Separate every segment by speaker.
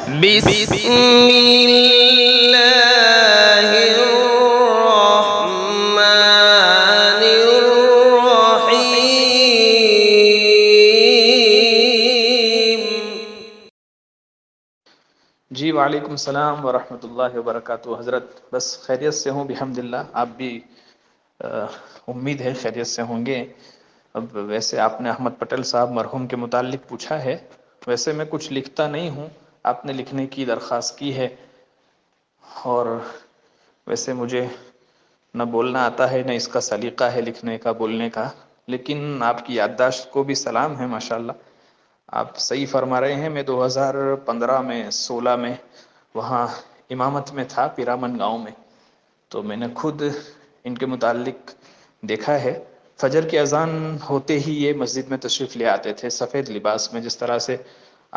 Speaker 1: بسم الله الرحمن الرحيم.
Speaker 2: جی وعلیکم السلام ورحمۃ اللہ وبرکاتہ. حضرت بس خیریت سے ہوں بحمد اللہ. آپ بھی امید ہے خیریت سے ہوں گے. اب ویسے آپ نے احمد پٹیل صاحب مرحوم کے متعلق پوچھا ہے. ویسے میں کچھ لکھتا نہیں ہوں، آپ نے لکھنے کی درخواست کی ہے، اور ویسے مجھے نہ بولنا آتا ہے نہ اس کا سلیقہ ہے لکھنے کا بولنے کا، لیکن آپ کی یادداشت کو بھی سلام ہے ماشاءاللہ. آپ صحیح فرما رہے ہیں. میں 2015 میں 16 میں وہاں امامت میں تھا پیرامن گاؤں میں، تو میں نے خود ان کے متعلق دیکھا ہے. فجر کی اذان ہوتے ہی یہ مسجد میں تشریف لے آتے تھے سفید لباس میں، جس طرح سے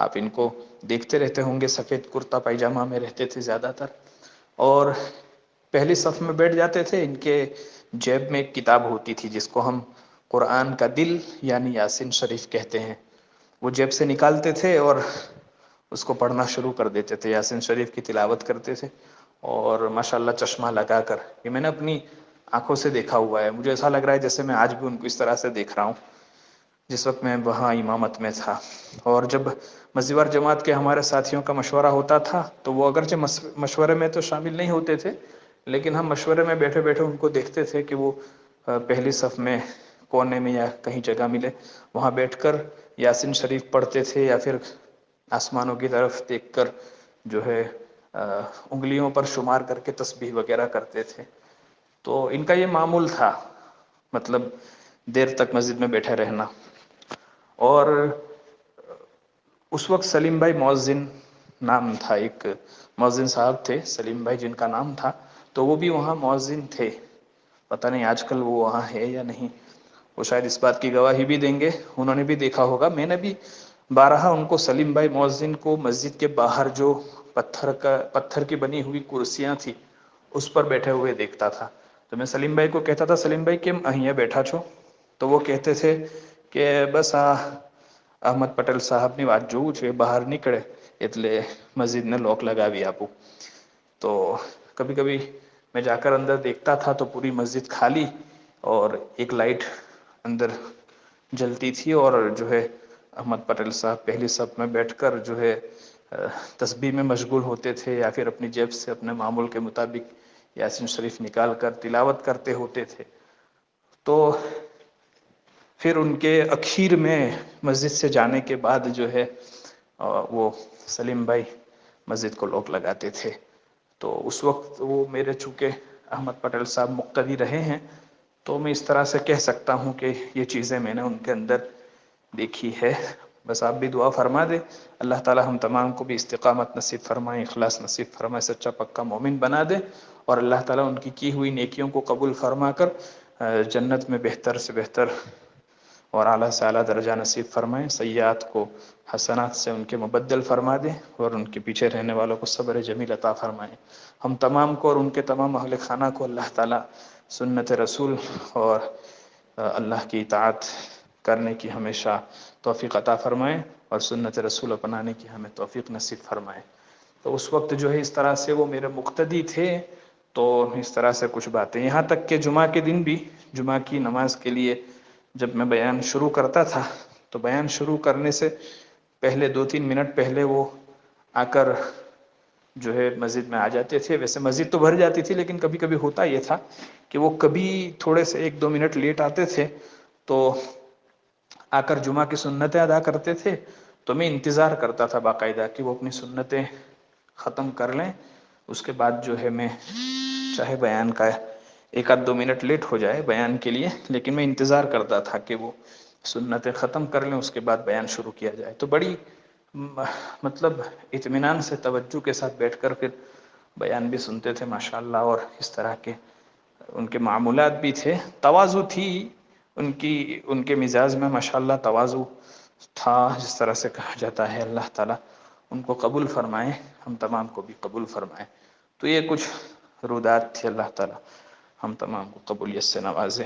Speaker 2: آپ ان کو دیکھتے رہتے ہوں گے. سفید کرتا پائجامہ میں رہتے تھے زیادہ تر، اور پہلی صف میں بیٹھ جاتے تھے. ان کے جیب میں ایک کتاب ہوتی تھی جس کو ہم قرآن کا دل یعنی یاسین شریف کہتے ہیں. وہ جیب سے نکالتے تھے اور اس کو پڑھنا شروع کر دیتے تھے، یاسین شریف کی تلاوت کرتے تھے، اور ماشاءاللہ چشمہ لگا کر. یہ میں نے اپنی آنکھوں سے دیکھا ہوا ہے. مجھے ایسا لگ رہا ہے جیسے میں آج بھی ان کو اس طرح سے دیکھ رہا ہوں جس وقت میں وہاں امامت میں تھا. اور جب مسجد جماعت کے ہمارے ساتھیوں کا مشورہ ہوتا تھا تو وہ اگرچہ مشورے میں تو شامل نہیں ہوتے تھے، لیکن ہم مشورے میں بیٹھے بیٹھے ان کو دیکھتے تھے کہ وہ پہلی صف میں کونے میں یا کہیں جگہ ملے وہاں بیٹھ کر یاسین شریف پڑھتے تھے، یا پھر آسمانوں کی طرف دیکھ کر جو ہے انگلیوں پر شمار کر کے تسبیح وغیرہ کرتے تھے. تو ان کا یہ معمول تھا، مطلب دیر تک مسجد میں بیٹھے رہنا. اور اس وقت سلیم بھائی مؤذن نام تھا، ایک مؤذن صاحب تھے سلیم بھائی جن کا نام تھا، تو وہ بھی وہاں مؤذن تھے. پتہ نہیں آج کل وہ وہاں ہے یا نہیں، وہ شاید اس بات کی گواہی بھی دیں گے. انہوں نے بھی دیکھا ہوگا. میں نے بھی بارہا ان کو سلیم بھائی مؤذن کو مسجد کے باہر جو پتھر کی بنی ہوئی کرسیاں تھی اس پر بیٹھے ہوئے دیکھتا تھا. تو میں سلیم بھائی کو کہتا تھا سلیم بھائی کیم اہیا بیٹھا چھو؟ تو وہ کہتے تھے کہ بس احمد پٹیل صاحب نے آج جو باہر نکلے એટલે مسجد نے لوک لگاوی આપું. تو کبھی کبھی میں جا کر اندر دیکھتا تھا تو پوری مسجد خالی اور ایک لائٹ اندر جلتی تھی، اور جو ہے احمد پٹیل صاحب پہلی صف میں بیٹھ کر جو ہے تسبیح میں مشغول ہوتے تھے، یا پھر اپنی جیب سے اپنے معمول کے مطابق یاسین شریف نکال کر تلاوت کرتے ہوتے تھے. تو پھر ان کے اخیر میں مسجد سے جانے کے بعد جو ہے وہ سلیم بھائی مسجد کو لوک لگاتے تھے. تو اس وقت وہ میرے چونکہ احمد پٹیل صاحب مقتدی رہے ہیں تو میں اس طرح سے کہہ سکتا ہوں کہ یہ چیزیں میں نے ان کے اندر دیکھی ہے. بس آپ بھی دعا فرما دیں اللہ تعالی ہم تمام کو بھی استقامت نصیب فرمائے، اخلاص نصیب فرمائے، سچا پکا مومن بنا دے، اور اللہ تعالی ان کی ہوئی نیکیوں کو قبول فرما کر جنت میں بہتر سے بہتر اور اعلیٰ سے اعلیٰ درجہ نصیب فرمائیں. سیئات کو حسنات سے ان کے مبدل فرما دیں، اور ان کے پیچھے رہنے والوں کو صبر جمیل عطا فرمائیں. ہم تمام کو اور ان کے تمام اہل خانہ کو اللہ تعالی سنت رسول اور اللہ کی اطاعت کرنے کی ہمیشہ توفیق عطا فرمائیں، اور سنت رسول اپنانے کی ہمیں توفیق نصیب فرمائیں. تو اس وقت جو ہے اس طرح سے وہ میرے مقتدی تھے. تو اس طرح سے کچھ باتیں، یہاں تک کہ جمعہ کے دن بھی جمعہ کی نماز کے لیے جب میں بیان شروع کرتا تھا تو بیان شروع کرنے سے پہلے 2-3 منٹ پہلے وہ آ کر جو ہے مسجد میں آ جاتے تھے. ویسے مسجد تو بھر جاتی تھی، لیکن کبھی کبھی ہوتا یہ تھا کہ وہ کبھی تھوڑے سے 1-2 منٹ لیٹ آتے تھے تو آ کر جمعہ کی سنتیں ادا کرتے تھے. تو میں انتظار کرتا تھا باقاعدہ کہ وہ اپنی سنتیں ختم کر لیں، اس کے بعد جو ہے میں چاہے بیان کا 1-2 منٹ لیٹ ہو جائے بیان کے لیے، لیکن میں انتظار کرتا تھا کہ وہ سنتیں ختم کر لیں، اس کے بعد بیان شروع کیا جائے. تو بڑی مطلب اطمینان سے توجہ کے ساتھ بیٹھ کر پھر بیان بھی سنتے تھے ماشاءاللہ. اور اس طرح کے ان کے معمولات بھی تھے، تواضع تھی ان کے مزاج میں ماشاءاللہ، تواضع تھا. جس طرح سے کہا جاتا ہے اللہ تعالی ان کو قبول فرمائے، ہم تمام کو بھی قبول فرمائے. تو یہ کچھ رودات تھی، اللہ تعالی ہم تمام کو قبولیت سے نوازے.